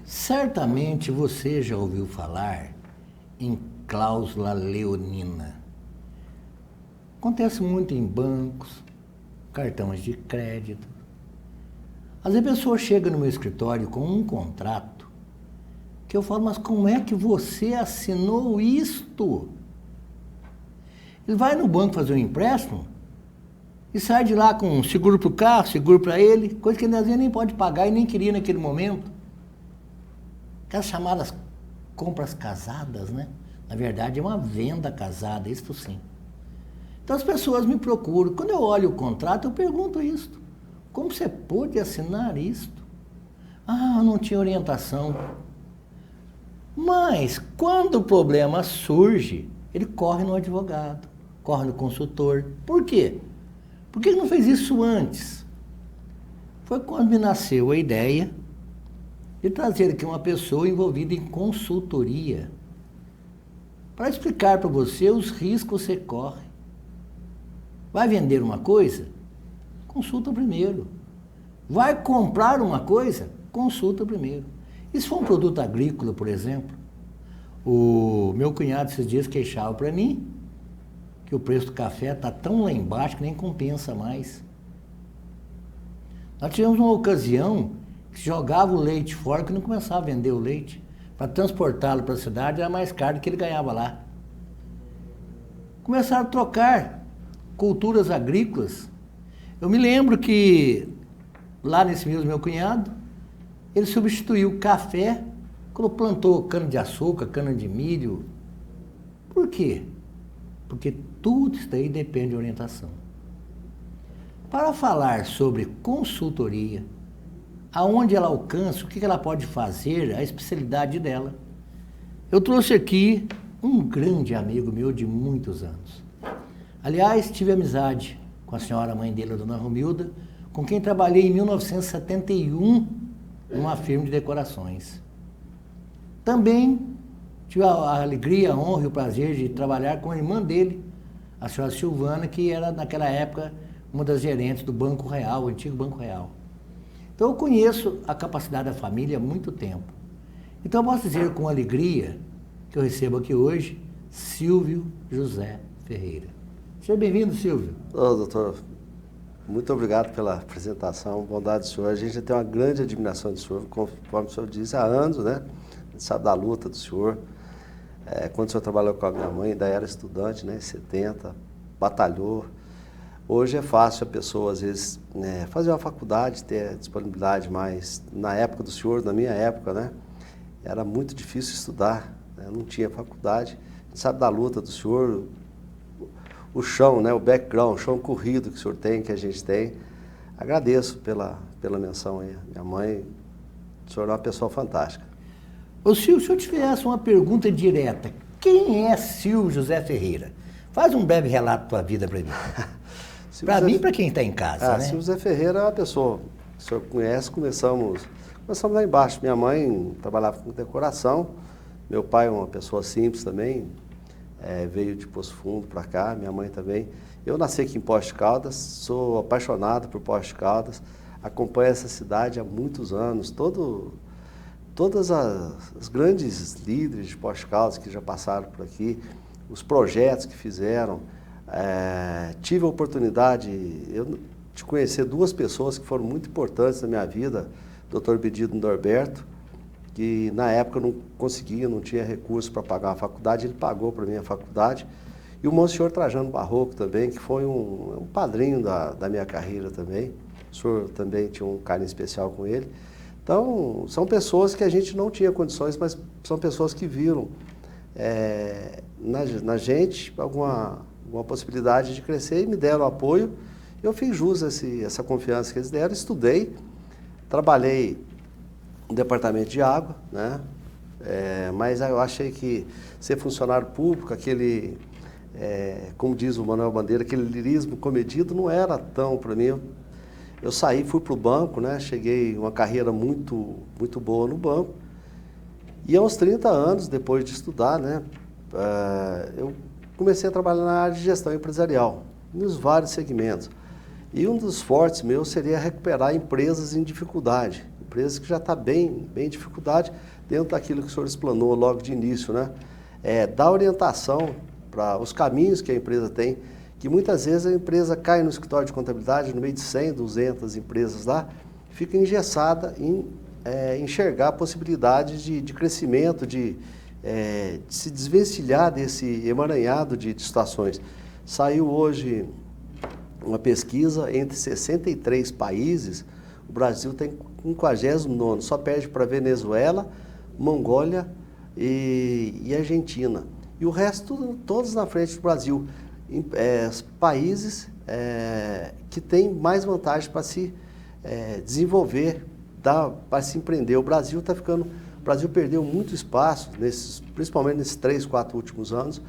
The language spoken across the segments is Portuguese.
Certamente você já ouviu falar em cláusula leonina. Acontece muito em bancos, cartões de crédito. Às vezes a pessoa chega no meu escritório com um contrato que eu falo, mas como é que você assinou isto? Ele vai no banco fazer um empréstimo e sai de lá com seguro para o carro, seguro para ele, coisa que ele às vezes nem pode pagar e nem queria naquele momento. Aquelas chamadas compras casadas, né? Na verdade é uma venda casada, isso sim. Então as pessoas me procuram. Quando eu olho o contrato, eu pergunto isso. Como você pôde assinar isto? Ah, eu não tinha orientação. Mas quando o problema surge, ele corre no advogado, corre no consultor. Por quê? Por que ele não fez isso antes? Foi quando me nasceu a ideia de trazer aqui uma pessoa envolvida em consultoria para explicar para você os riscos que você corre. Vai vender uma coisa? Consulta primeiro. Vai comprar uma coisa? Consulta primeiro. E se for um produto agrícola, por exemplo, o meu cunhado esses dias queixava para mim que o preço do café está tão lá embaixo que nem compensa mais. Nós tivemos uma ocasião que jogava o leite fora, que não começava a vender o leite. Para transportá-lo para a cidade era mais caro do que ele ganhava lá. Começaram a trocar culturas agrícolas. Eu me lembro que lá nesse mesmo meu cunhado, ele substituiu o café quando plantou cana-de-açúcar, cana-de-milho. Por quê? Porque tudo isso daí depende de orientação. Para falar sobre consultoria, aonde ela alcança, o que ela pode fazer, a especialidade dela, eu trouxe aqui um grande amigo meu de muitos anos. Aliás, tive amizade com a senhora mãe dele, a dona Romilda, com quem trabalhei em 1971 numa firma de decorações. Também tive a alegria, a honra e o prazer de trabalhar com a irmã dele, a senhora Silvana, que era naquela época uma das gerentes do Banco Real, o antigo Banco Real. Então eu conheço a capacidade da família há muito tempo. Então eu posso dizer com alegria que eu recebo aqui hoje Silvio José Ferreira. Seja bem-vindo, Silvio. Ô, doutor, muito obrigado pela apresentação, bondade do senhor. A gente tem uma grande admiração do senhor, conforme o senhor disse, há anos, né? A gente sabe da luta do senhor. Quando o senhor trabalhou com a minha mãe, ainda era estudante, né? Em 70, batalhou. Hoje é fácil a pessoa, às vezes, fazer uma faculdade, ter disponibilidade, mas na época do senhor, na minha época, né? Era muito difícil estudar, né? Não tinha faculdade. A gente sabe da luta do senhor, o chão, né? O background, o chão corrido que o senhor tem, que a gente tem. Agradeço pela menção aí. Minha mãe, o senhor é uma pessoa fantástica. Ô Silvio, se eu te fizesse uma pergunta direta, quem é Silvio José Ferreira? Faz um breve relato da tua vida para mim. Para mim e para quem está em casa, né? Silvio José Ferreira é uma pessoa que o senhor conhece, começamos lá embaixo. Minha mãe trabalhava com decoração, meu pai é uma pessoa simples também, veio de Poço Fundo para cá, minha mãe também. Eu nasci aqui em Poços de Caldas, sou apaixonado por Poços de Caldas, acompanho essa cidade há muitos anos, todas as grandes líderes de Poços de Caldas que já passaram por aqui, os projetos que fizeram. Tive a oportunidade de conhecer duas pessoas que foram muito importantes na minha vida, Dr. Bedido Norberto, que na época eu não conseguia, não tinha recurso para pagar uma faculdade, ele pagou para mim a faculdade, e o Monsenhor Trajano Barroco também, que foi um padrinho da minha carreira também, o senhor também tinha um carinho especial com ele. Então, são pessoas que a gente não tinha condições, mas são pessoas que viram na gente alguma possibilidade de crescer e me deram apoio. Eu fiz jus a essa confiança que eles deram, estudei, trabalhei no departamento de água, né? Mas eu achei que ser funcionário público, aquele, como diz o Manuel Bandeira, aquele lirismo comedido não era tão para mim. Eu saí, fui para o banco, né? Cheguei uma carreira muito, muito boa no banco. E aos 30 anos, depois de estudar, né? Eu comecei a trabalhar na área de gestão empresarial, nos vários segmentos. E um dos fortes meus seria recuperar empresas em dificuldade, empresas que já estão bem em dificuldade, dentro daquilo que o senhor explanou logo de início, né? Dar orientação para os caminhos que a empresa tem, que muitas vezes a empresa cai no escritório de contabilidade, no meio de 100, 200 empresas lá, fica engessada em enxergar a possibilidade de crescimento, de se desvencilhar desse emaranhado de situações. Saiu hoje uma pesquisa, entre 63 países, o Brasil tem 59º, só perde para Venezuela, Mongólia e Argentina. E o resto, todos na frente do Brasil. Países que têm mais vantagem para se desenvolver, para se empreender. O Brasil perdeu muito espaço, principalmente nesses 3, 4 últimos anos,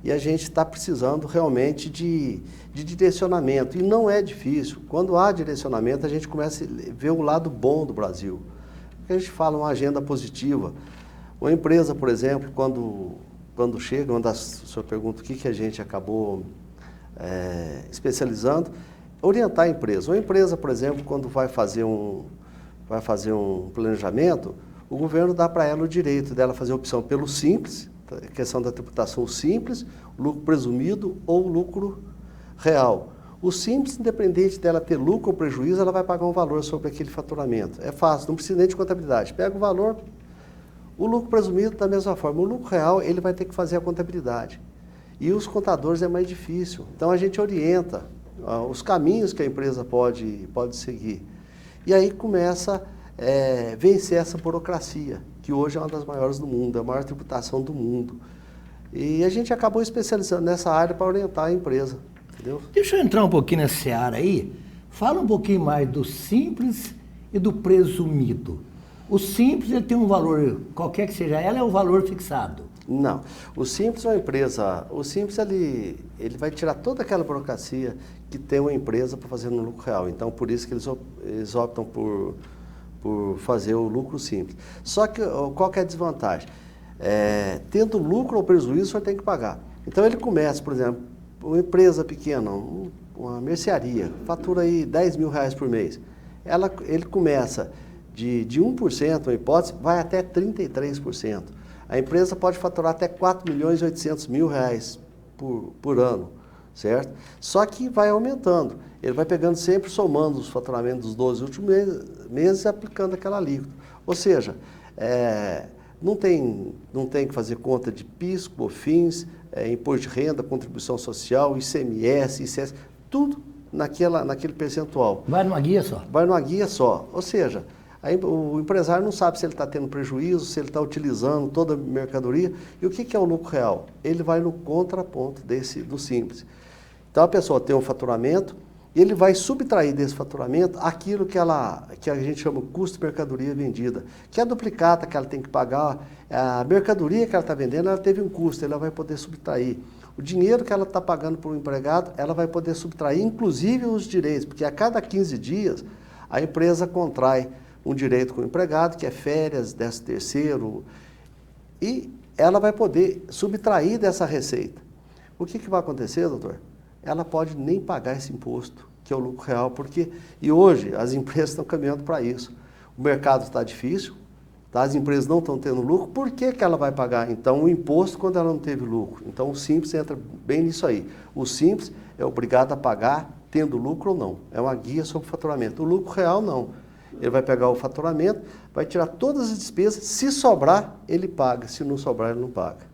e a gente está precisando realmente de direcionamento. E não é difícil. Quando há direcionamento, a gente começa a ver o lado bom do Brasil. A gente fala uma agenda positiva. Uma empresa, por exemplo, quando chega, o senhor pergunta o que a gente acabou especializando, orientar a empresa. Uma empresa, por exemplo, quando vai fazer um planejamento, o governo dá para ela o direito dela fazer opção pelo simples, a questão da tributação simples, lucro presumido ou lucro real. O simples, independente dela ter lucro ou prejuízo, ela vai pagar um valor sobre aquele faturamento. É fácil, não precisa nem de contabilidade. Pega o valor. O lucro presumido, da mesma forma, o lucro real, ele vai ter que fazer a contabilidade. E os contadores é mais difícil. Então, a gente orienta os caminhos que a empresa pode seguir. E aí começa a vencer essa burocracia, que hoje é uma das maiores do mundo, é a maior tributação do mundo. E a gente acabou especializando nessa área para orientar a empresa. Entendeu? Deixa eu entrar um pouquinho nessa seara aí. Fala um pouquinho mais do simples e do presumido. O simples, ele tem um valor, qualquer que seja ela, é o valor fixado. Não. O simples é uma empresa. O simples, ele vai tirar toda aquela burocracia que tem uma empresa para fazer no lucro real. Então, por isso que eles optam por fazer o lucro simples. Só que qual que é a desvantagem? Tendo lucro ou prejuízo, o senhor tem que pagar. Então, ele começa, por exemplo, uma empresa pequena, uma mercearia, fatura aí R$10.000 por mês. Ele começa de 1%, uma hipótese, vai até 33%. A empresa pode faturar até R$4.800.000 por ano, certo? Só que vai aumentando. Ele vai pegando sempre, somando os faturamentos dos 12 últimos meses e aplicando aquela alíquota. Ou seja, não tem que fazer conta de PIS, COFINS, imposto de renda, contribuição social, ICMS, ICS, tudo naquele percentual. Vai numa guia só? Vai numa guia só. Ou seja, o empresário não sabe se ele está tendo prejuízo, se ele está utilizando toda a mercadoria. E o que é o lucro real? Ele vai no contraponto do simples. Então, a pessoa tem um faturamento e ele vai subtrair desse faturamento aquilo que a gente chama de custo de mercadoria vendida, que é a duplicata que ela tem que pagar, a mercadoria que ela está vendendo, ela teve um custo, ela vai poder subtrair. O dinheiro que ela está pagando para o empregado, ela vai poder subtrair, inclusive os direitos, porque a cada 15 dias a empresa contrai um direito com o empregado, que é férias, 13º, e ela vai poder subtrair dessa receita. O que vai acontecer, doutor? Ela pode nem pagar esse imposto, que é o lucro real, e hoje as empresas estão caminhando para isso. O mercado está difícil, tá? As empresas não estão tendo lucro, por que ela vai pagar, então, o imposto quando ela não teve lucro? Então, o simples entra bem nisso aí. O simples é obrigado a pagar tendo lucro ou não. É uma guia sobre o faturamento. O lucro real, não. Ele vai pegar o faturamento, vai tirar todas as despesas, se sobrar, ele paga, se não sobrar, ele não paga.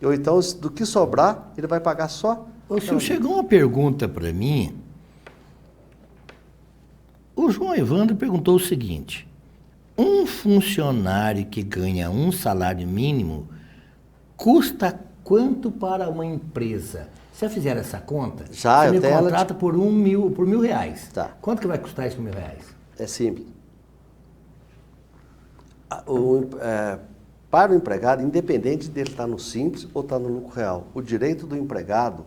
Ou então, do que sobrar, ele vai pagar só... Ô, senhor, chegou uma pergunta para mim. O João Evandro perguntou o seguinte: um funcionário que ganha um salário mínimo custa quanto para uma empresa? Você já fizeram essa conta? Já, você me contrata por R$1.000. Tá. Quanto que vai custar isso por R$1.000? É simples. Para o empregado, independente dele estar no simples ou estar no lucro real, o direito do empregado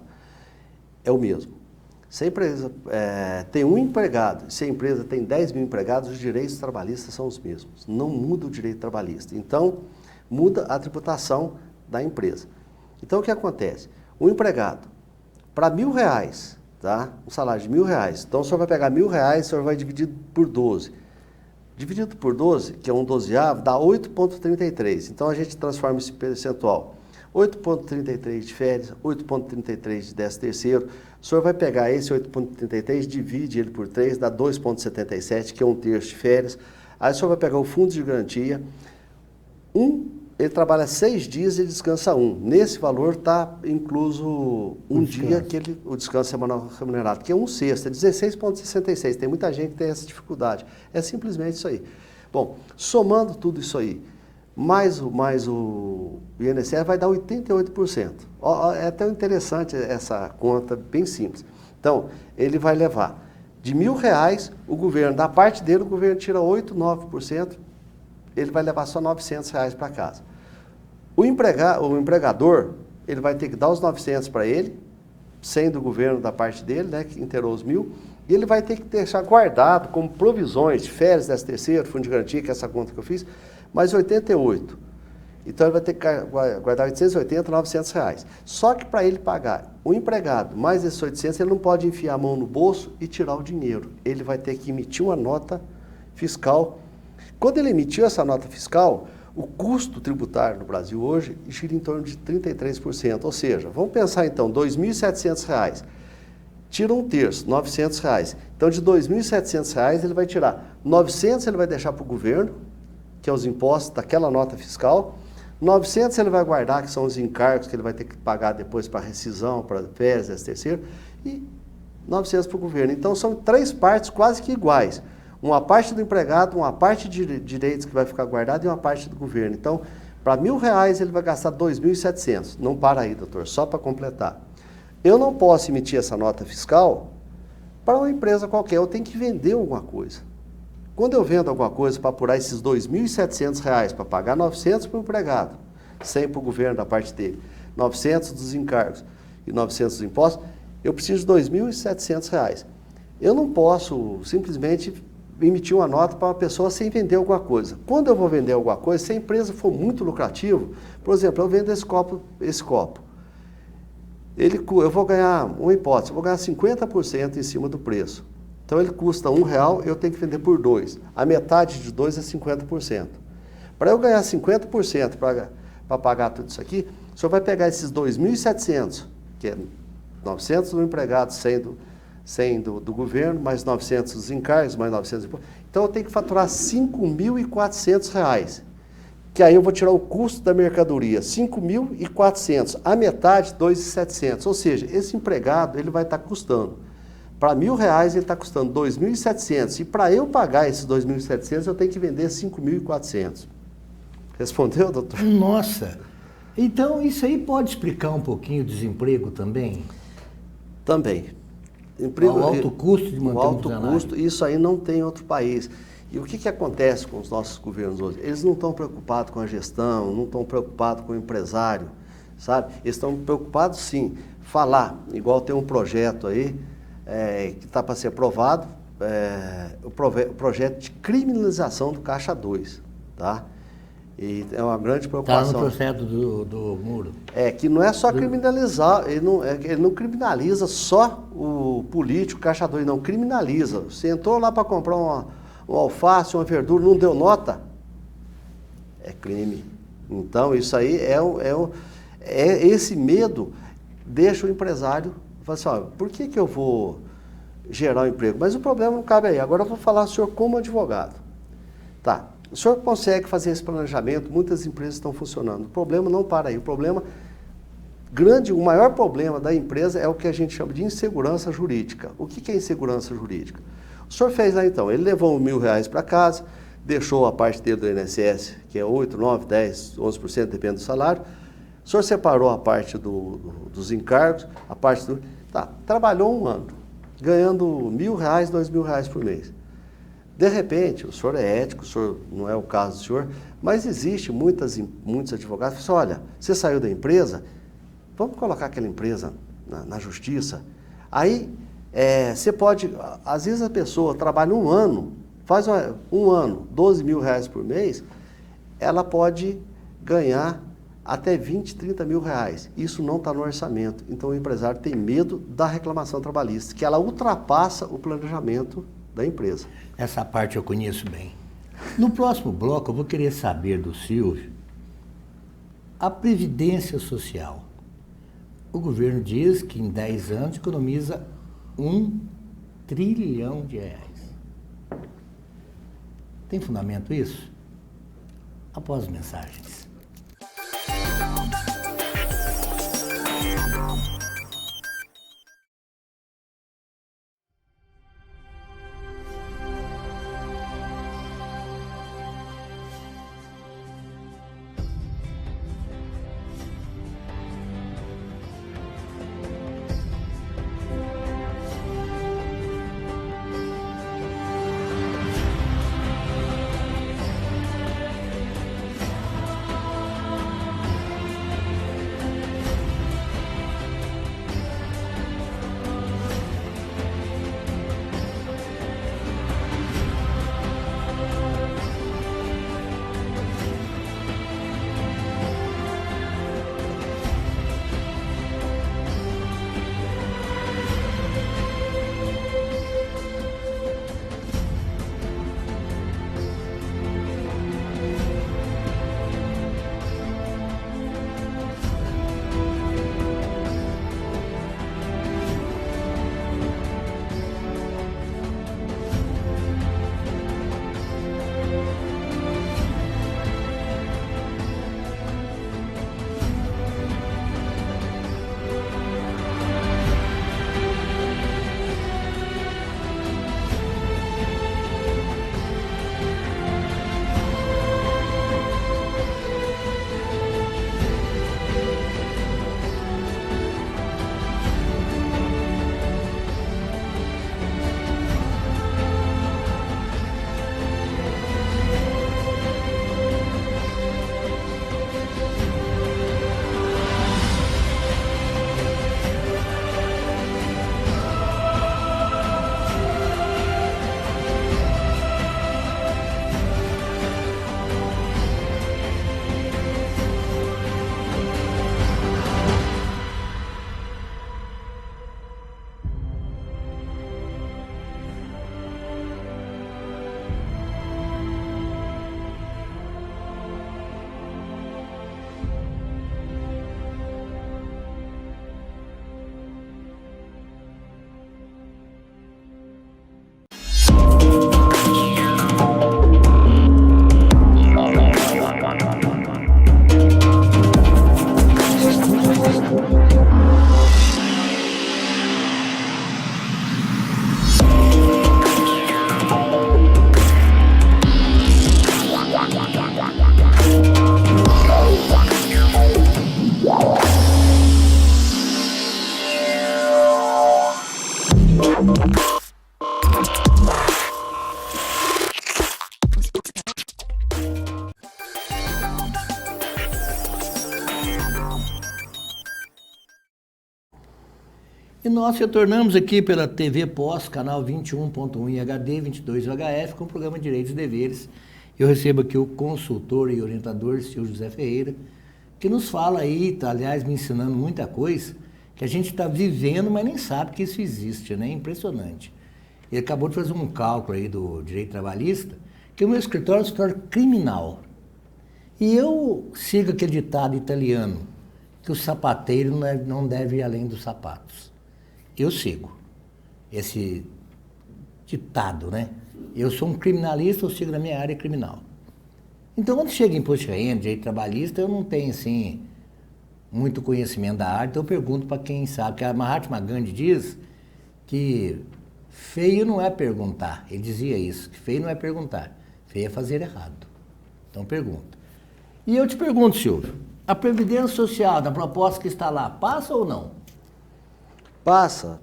é o mesmo. Se a empresa tem um empregado, se a empresa tem 10 mil empregados, os direitos trabalhistas são os mesmos. Não muda o direito trabalhista. Então, muda a tributação da empresa. Então, o que acontece? O empregado, para R$1.000, tá? Um salário de R$1.000. Então, o senhor vai pegar R$1.000, o senhor vai dividir por 12. Dividido por 12, que é um dozeavo, dá 8,33. Então, a gente transforma esse percentual. 8,33 de férias, 8,33 de 13º. O senhor vai pegar esse 8,33, divide ele por 3, dá 2,77, que é 1/3 de férias. Aí o senhor vai pegar o fundo de garantia. Ele trabalha 6 dias e descansa 1. Nesse valor está incluso um dia que o descanso semanal remunerado, que é 1/6, é 16,66. Tem muita gente que tem essa dificuldade. É simplesmente isso aí. Bom, somando tudo isso aí, mais o INSS vai dar 88%. É tão interessante essa conta, bem simples. Então, ele vai levar de R$1.000, o governo, da parte dele, o governo tira 8, 9%, ele vai levar só R$900 para casa. O empregador, ele vai ter que dar os 900 para ele, sem do governo da parte dele, né, que inteirou os 1.000, e ele vai ter que deixar guardado como provisões de férias, 13º, fundo de garantia, que é essa conta que eu fiz, mais 88. Então, ele vai ter que guardar 880, R$900. Só que para ele pagar o empregado mais esses 800, ele não pode enfiar a mão no bolso e tirar o dinheiro. Ele vai ter que emitir uma nota fiscal. Quando ele emitiu essa nota fiscal, o custo tributário no Brasil hoje gira em torno de 33%. Ou seja, vamos pensar então, R$2.700. Tira 1/3, R$900. Então, de R$2.700, ele vai tirar 900, ele vai deixar para o governo, que é os impostos daquela nota fiscal. 900 ele vai guardar, que são os encargos que ele vai ter que pagar depois para rescisão, para férias, 13º, e 900 para o governo. Então, são 3 partes quase que iguais. Uma parte do empregado, uma parte de direitos que vai ficar guardada e uma parte do governo. Então, para R$1.000, ele vai gastar 2.700. Não para aí, doutor, só para completar. Eu não posso emitir essa nota fiscal para uma empresa qualquer, eu tenho que vender alguma coisa. Quando eu vendo alguma coisa para apurar esses R$2.700 para pagar 900 para o empregado, 100 para o governo da parte dele, 900 dos encargos e 900 dos impostos, eu preciso de R$2.700. Eu não posso simplesmente emitir uma nota para uma pessoa sem vender alguma coisa. Quando eu vou vender alguma coisa, se a empresa for muito lucrativo, por exemplo, eu vendo esse copo. Eu vou ganhar, uma hipótese, eu vou ganhar 50% em cima do preço. Então, ele custa R$1, eu tenho que vender por 2. A metade de 2 é 50%. Para eu ganhar 50% para pagar tudo isso aqui, o senhor vai pegar esses 2.700, que é 900 do empregado, 100 do governo, mais 900 dos encargos, mais 900 do... Então, eu tenho que faturar R$5.400, que aí eu vou tirar o custo da mercadoria, 5.400, a metade, 2.700. Ou seja, esse empregado, ele vai estar custando. Para R$1.000, ele está custando 2.700. E para eu pagar esses 2.700, eu tenho que vender 5.400. Respondeu, doutor? Nossa! Então, isso aí pode explicar um pouquinho o desemprego também? Também. O alto custo de manter o alto custo, isso aí não tem em outro país. E o que acontece com os nossos governos hoje? Eles não estão preocupados com a gestão, não estão preocupados com o empresário, sabe? Eles estão preocupados, sim, falar, igual tem um projeto aí, que está para ser aprovado, o projeto de criminalização do Caixa 2, tá? E é uma grande preocupação. Está no processo do muro. Que não é só criminalizar, ele não criminaliza só o político, Caixa 2, não, criminaliza. Você entrou lá para comprar um alface, uma verdura, não deu nota, é crime. Então, isso aí esse medo deixa o empresário falar assim, por que eu vou gerar um emprego? Mas o problema não cabe aí. Agora eu vou falar ao senhor como advogado. Tá, o senhor consegue fazer esse planejamento, muitas empresas estão funcionando. O problema não para aí. O maior problema da empresa é o que a gente chama de insegurança jurídica. O que é insegurança jurídica? O senhor fez lá então, ele levou R$1.000 para casa, deixou a parte dele do INSS, que é 8, 9, 10, 11%, depende do salário. O senhor separou a parte dos encargos, a parte do... Tá, trabalhou um ano, ganhando R$1.000, R$2.000 por mês. De repente, o senhor é ético, o senhor não é o caso do senhor, mas existe muitos advogados que falam, olha, você saiu da empresa, vamos colocar aquela empresa na justiça. Aí, Você pode, às vezes a pessoa trabalha um ano, faz um ano, 12 mil reais por mês, ela pode ganhar até 20, 30 mil reais. Isso não está no orçamento. Então o empresário tem medo da reclamação trabalhista, que ela ultrapassa o planejamento da empresa. Essa parte eu conheço bem. No próximo bloco eu vou querer saber do Silvio a Previdência Social. O governo diz que em 10 anos economiza 1 trilhão de reais. Tem fundamento isso? Após as mensagens. E nós retornamos aqui pela TV Pós, canal 21.1 em HD, 22 UHF, com o programa Direitos e Deveres. Eu recebo aqui o consultor e orientador Silvio José Ferreira, que nos fala aí, tá, aliás, me ensinando muita coisa, que a gente está vivendo, mas nem sabe que isso existe, né? Impressionante. Ele acabou de fazer um cálculo aí do direito trabalhista, que o meu escritório é um escritório criminal. E eu sigo aquele ditado italiano, que o sapateiro não deve ir além dos sapatos. Eu sigo esse ditado, né? Eu sou um criminalista, eu sigo na minha área criminal. Então, quando chega em imposto de renda, direito trabalhista, eu não tenho, assim, muito conhecimento da área, então eu pergunto para quem sabe, que a Mahatma Gandhi diz que feio não é perguntar. Ele dizia isso, que feio não é perguntar, feio é fazer errado. Então, pergunta. E eu te pergunto, Silvio, a Previdência Social, da proposta que está lá, passa ou não? Passa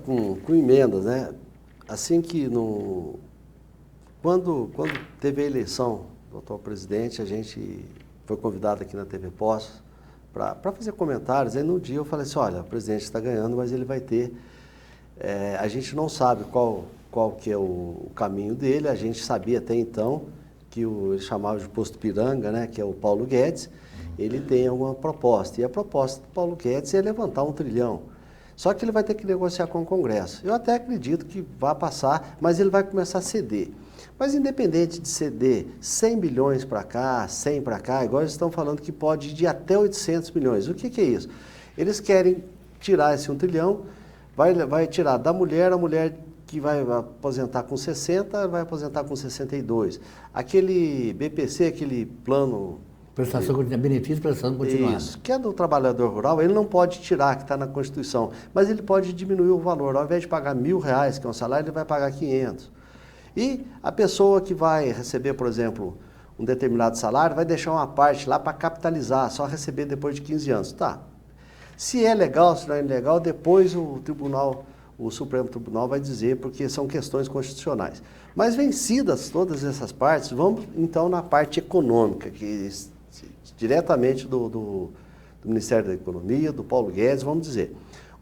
com emendas, né? Assim que quando teve a eleição do atual presidente, a gente foi convidado aqui na TV Pós para fazer comentários. Aí no dia eu falei assim, olha, o presidente está ganhando, mas ele vai ter A gente não sabe qual que é o caminho dele, a gente sabia até então que ele chamava de posto Piranga, né, que é o Paulo Guedes, ele tem alguma proposta. E a proposta do Paulo Guedes é levantar 1 trilhão. Só que ele vai ter que negociar com o Congresso. Eu até acredito que vai passar, mas ele vai começar a ceder. Mas independente de ceder 100 bilhões para cá, 100 para cá, igual eles estão falando que pode ir de até 800 milhões. O que é isso? Eles querem tirar esse 1 trilhão, vai tirar da mulher, a mulher que vai aposentar com 60, vai aposentar com 62. Aquele BPC, aquele plano... benefício prestação continuada. Isso, que é do trabalhador rural, ele não pode tirar, que está na Constituição, mas ele pode diminuir o valor. Ao invés de pagar R$1.000, que é um salário, ele vai pagar 500. E a pessoa que vai receber, por exemplo, um determinado salário, vai deixar uma parte lá para capitalizar, só receber depois de 15 anos. Tá. Se é legal, se não é legal, depois o Supremo Tribunal vai dizer, porque são questões constitucionais. Mas vencidas todas essas partes, vamos então na parte econômica, que diretamente do Ministério da Economia, do Paulo Guedes, vamos dizer.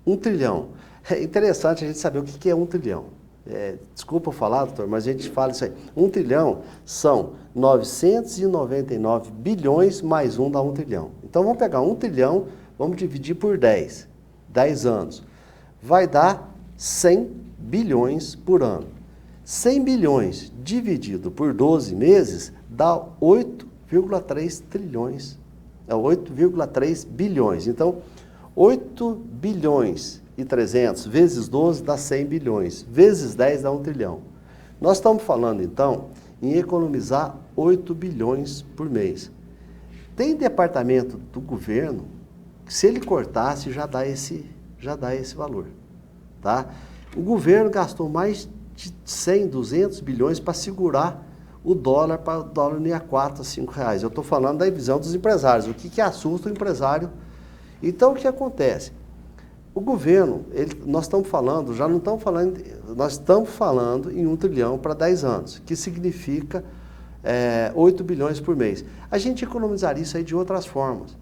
1 trilhão. É interessante a gente saber o que é 1 trilhão. Desculpa falar, doutor, mas a gente fala isso aí. 1 trilhão são 999 bilhões mais 1 dá 1 trilhão. Então vamos pegar 1 trilhão, vamos dividir por 10 anos. Vai dar 100 bilhões por ano. 100 bilhões dividido por 12 meses dá 8,3 trilhões. É 8,3 bilhões. Então, 8 bilhões e 300 vezes 12 dá 100 bilhões. Vezes 10 dá 1 trilhão. Nós estamos falando, então, em economizar 8 bilhões por mês. Tem departamento do governo que, se ele cortasse, já dá esse valor. Tá? O governo gastou mais de 100, 200 bilhões para segurar o dólar, para o dólar ir a 4, a 5 reais. Eu estou falando da visão dos empresários, o que assusta o empresário. Então, o que acontece? O governo, nós estamos falando, já não estamos falando, nós estamos falando em 1 trilhão para 10 anos, que significa 8 bilhões por mês. A gente economizaria isso aí de outras formas,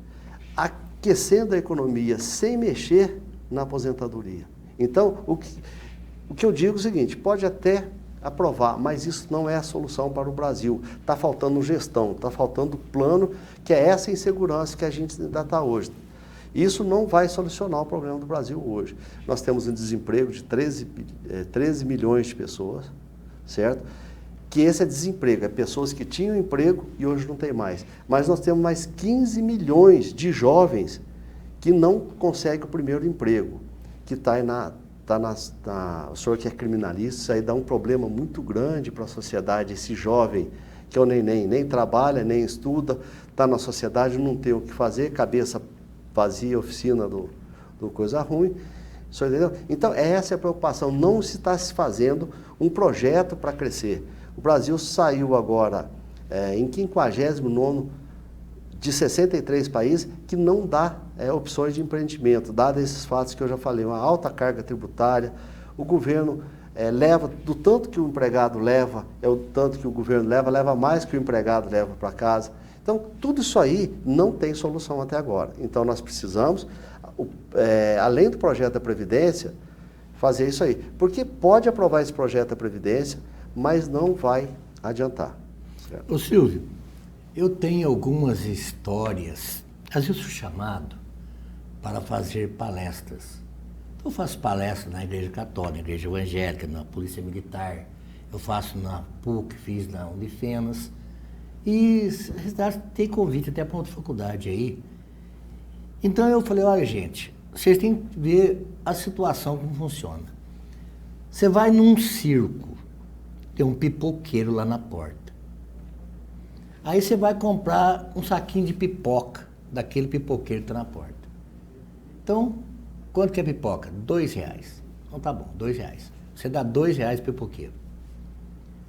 aquecendo a economia sem mexer na aposentadoria. Então, o que eu digo é o seguinte, pode até aprovar, mas isso não é a solução para o Brasil. Está faltando gestão, está faltando plano, que é essa insegurança que a gente ainda está hoje. Isso não vai solucionar o problema do Brasil hoje. Nós temos um desemprego de 13 milhões de pessoas, certo? Que esse é desemprego, é pessoas que tinham emprego e hoje não tem mais. Mas nós temos mais 15 milhões de jovens que não conseguem o primeiro emprego, que está aí o senhor que é criminalista, isso aí dá um problema muito grande para a sociedade, esse jovem que é o neném, nem trabalha, nem estuda, está na sociedade, não tem o que fazer, cabeça vazia, oficina do coisa ruim. Isso, entendeu? Então, essa é a preocupação, não se está se fazendo um projeto para crescer. O Brasil saiu agora em 59º de 63 países que não dá opções de empreendimento, dados esses fatos que eu já falei, uma alta carga tributária, o governo leva, do tanto que o empregado leva, é o tanto que o governo leva mais que o empregado leva para casa. Então, tudo isso aí não tem solução até agora. Então, nós precisamos, além do projeto da Previdência, fazer isso aí. Porque pode aprovar esse projeto da Previdência, mas não vai adiantar. Ô Silvio, eu tenho algumas histórias, às vezes sou chamado para fazer palestras. Eu faço palestras na Igreja Católica, na Igreja Evangélica, na Polícia Militar, eu faço na PUC, fiz na Unifenas, e tem convite até para outra faculdade aí. Então eu falei, olha gente, vocês têm que ver a situação como funciona. Você vai num circo, tem um pipoqueiro lá na porta. Aí você vai comprar um saquinho de pipoca, daquele pipoqueiro que está na porta. Então, quanto que é pipoca? R$2. Então tá bom, R$2. Você dá R$2 pro pipoqueiro.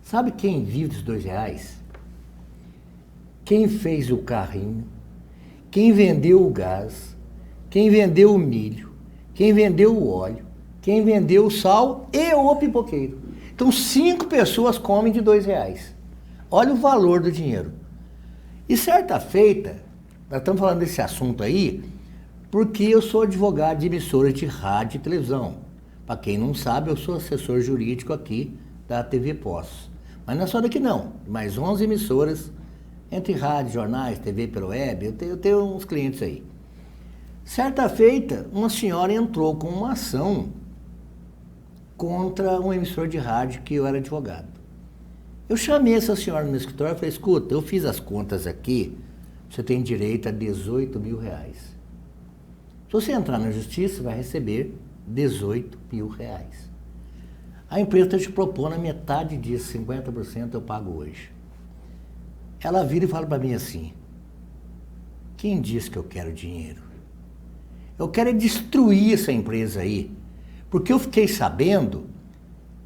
Sabe quem vive dos R$2? Quem fez o carrinho, quem vendeu o gás, quem vendeu o milho, quem vendeu o óleo, quem vendeu o sal e o pipoqueiro. Então 5 pessoas comem de R$2. Olha o valor do dinheiro. E certa feita, nós estamos falando desse assunto aí, porque eu sou advogado de emissora de rádio e televisão. Para quem não sabe, eu sou assessor jurídico aqui da TV Pós. Mas não é só daqui não, mais 11 emissoras, entre rádio, jornais, TV pela web, eu tenho uns clientes aí. Certa feita, uma senhora entrou com uma ação contra um emissor de rádio que eu era advogado. Eu chamei essa senhora no meu escritório e falei, escuta, eu fiz as contas aqui, você tem direito a 18 mil reais. Se você entrar na justiça, vai receber 18 mil reais. A empresa está te propondo a metade disso, 50% eu pago hoje. Ela vira e fala para mim assim, quem disse que eu quero dinheiro? Eu quero é destruir essa empresa aí, porque eu fiquei sabendo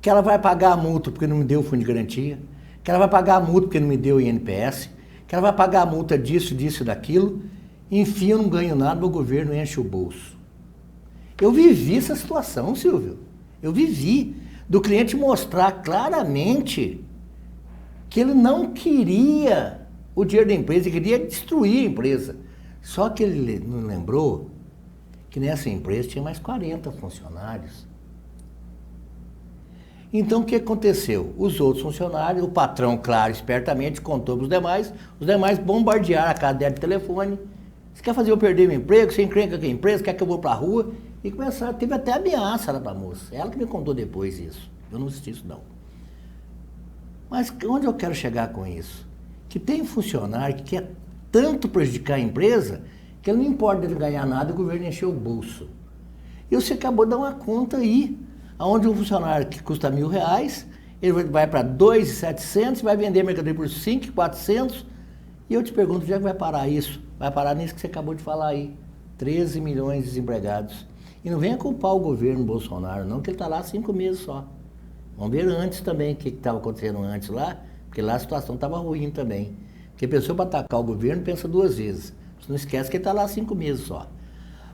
que ela vai pagar a multa porque não me deu o fundo de garantia, que ela vai pagar a multa porque não me deu o INPS, que ela vai pagar a multa disso, disso e daquilo, enfim, eu não ganho nada, meu governo enche o bolso. Eu vivi essa situação, Silvio. Eu vivi do cliente mostrar claramente que ele não queria o dinheiro da empresa, ele queria destruir a empresa. Só que ele não lembrou que nessa empresa tinha mais 40 funcionários. Então o que aconteceu? Os outros funcionários, o patrão, claro, espertamente, contou para os demais bombardearam a casa dela de telefone. Você quer fazer eu perder meu emprego? Você encrenca com a empresa? Quer que eu vou para a rua? E começaram, teve até ameaça lá para a moça. Ela que me contou depois isso. Eu não assisti isso não. Mas onde eu quero chegar com isso? Que tem funcionário que quer tanto prejudicar a empresa que não importa dele ganhar nada, o governo encheu o bolso. E você acabou de dar uma conta aí, onde um funcionário que custa R$1.000, ele vai para 2.700, vai vender mercadoria por 5.400, e eu te pergunto, onde é que vai parar isso? Vai parar nisso que você acabou de falar aí, 13 milhões de desempregados. E não venha culpar o governo Bolsonaro, não, que ele está lá há 5 meses só. Vamos ver antes também, o que estava acontecendo antes lá, porque lá a situação estava ruim também. Porque a pessoa para atacar o governo pensa 2 vezes. Você não esquece que ele está lá há 5 meses só.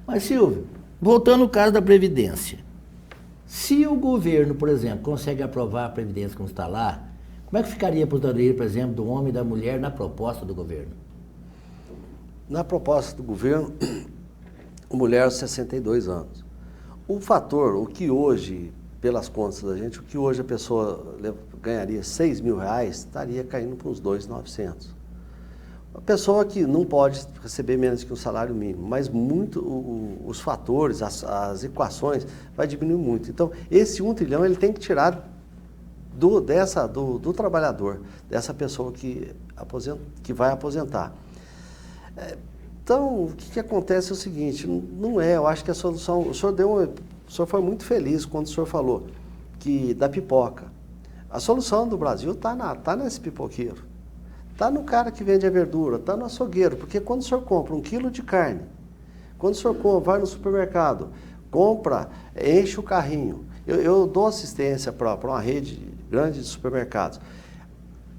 Mas, Silvio, voltando ao caso da Previdência. Se o governo, por exemplo, consegue aprovar a Previdência como está lá, como é que ficaria a aposentadoria, por exemplo, do homem e da mulher na proposta do governo? Na proposta do governo, mulher aos 62 anos. O fator, o que hoje, pelas contas da gente, o que hoje a pessoa ganharia R$6.000, estaria caindo para uns 2.900. A pessoa que não pode receber menos que um salário mínimo, mas os fatores, as equações, vai diminuir muito. Então, esse 1 trilhão ele tem que tirar do trabalhador, dessa pessoa que vai aposentar. Então, o que acontece é o seguinte, não é, eu acho que a solução, o senhor foi muito feliz quando o senhor falou da pipoca. A solução do Brasil está nesse pipoqueiro. Está no cara que vende a verdura, está no açougueiro, porque quando o senhor compra 1 quilo de carne, quando o senhor vai no supermercado, compra, enche o carrinho. Eu dou assistência para uma rede grande de supermercados.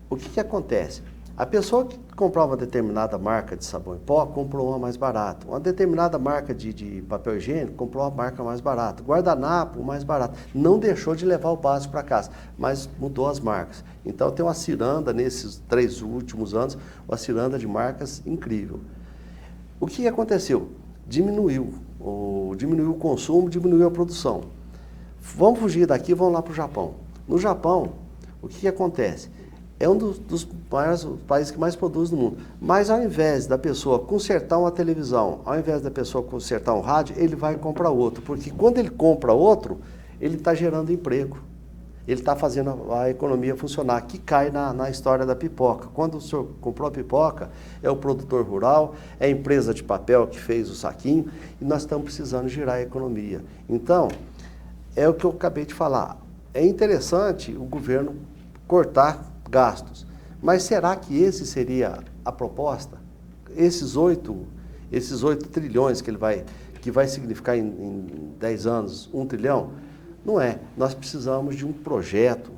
O que acontece? A pessoa que comprar uma determinada marca de sabão em pó, comprou uma mais barata. Uma determinada marca de papel higiênico, comprou uma marca mais barata. Guardanapo, mais barato. Não deixou de levar o básico para casa, mas mudou as marcas. Então tem uma ciranda, nesses 3 últimos anos, uma ciranda de marcas incrível. O que aconteceu? Diminuiu o consumo, diminuiu a produção. Vamos fugir daqui, vamos lá para o Japão. No Japão, o que acontece? É um dos países que mais produz no mundo. Mas ao invés da pessoa consertar uma televisão, ao invés da pessoa consertar um rádio, ele vai comprar outro. Porque quando ele compra outro, ele está gerando emprego. Ele está fazendo a economia funcionar, que cai na história da pipoca. Quando o senhor comprou a pipoca, é o produtor rural, é a empresa de papel que fez o saquinho, e nós estamos precisando girar a economia. Então, é o que eu acabei de falar. É interessante o governo cortar gastos, mas será que esse seria a proposta? Esses 8 trilhões que vai significar em 10 anos 1 trilhão? Não é. Nós precisamos de um projeto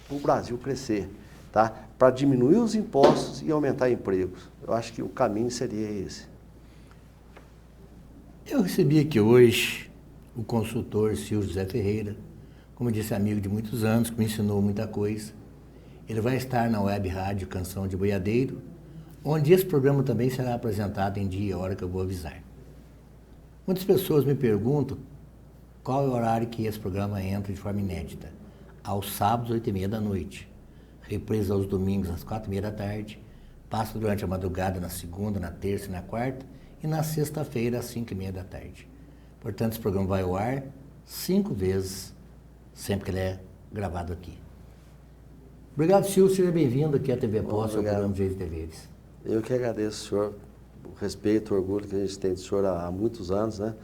para o Brasil crescer, tá? Para diminuir os impostos e aumentar empregos. Eu acho que o caminho seria esse. Eu recebi aqui hoje o consultor Silvio José Ferreira, como disse, amigo de muitos anos, que me ensinou muita coisa. Ele vai estar na web rádio Canção de Boiadeiro, onde esse programa também será apresentado em dia e hora que eu vou avisar. Muitas pessoas me perguntam qual é o horário que esse programa entra de forma inédita? Aos sábados, 8h30 da noite. Represa aos domingos, às 4h30 da tarde. Passa durante a madrugada na segunda, na terça e na quarta. E na sexta-feira, às 5h30 da tarde. Portanto, esse programa vai ao ar 5 vezes, sempre que ele é gravado aqui. Obrigado, Silvio. Seja bem-vindo aqui à TV Posse, ao programa Direitos e Deveres. Eu que agradeço, senhor, o respeito, o orgulho que a gente tem do senhor há muitos anos, né?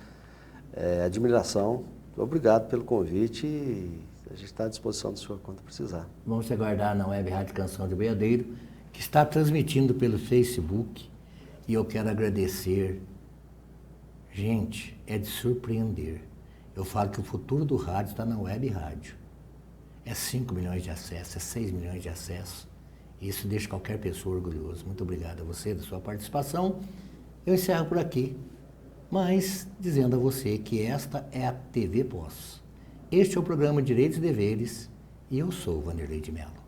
Admiração. Obrigado pelo convite e a gente está à disposição do senhor quando precisar. Vamos te aguardar na Web Rádio Canção de Boiadeiro, que está transmitindo pelo Facebook. E eu quero agradecer. Gente, é de surpreender. Eu falo que o futuro do rádio está na Web Rádio. É 5 milhões de acessos, é 6 milhões de acessos. Isso deixa qualquer pessoa orgulhosa. Muito obrigado a você, da sua participação. Eu encerro por aqui, mas dizendo a você que esta é a TV Pós. Este é o programa Direitos e Deveres e eu sou Vanderlei de Mello.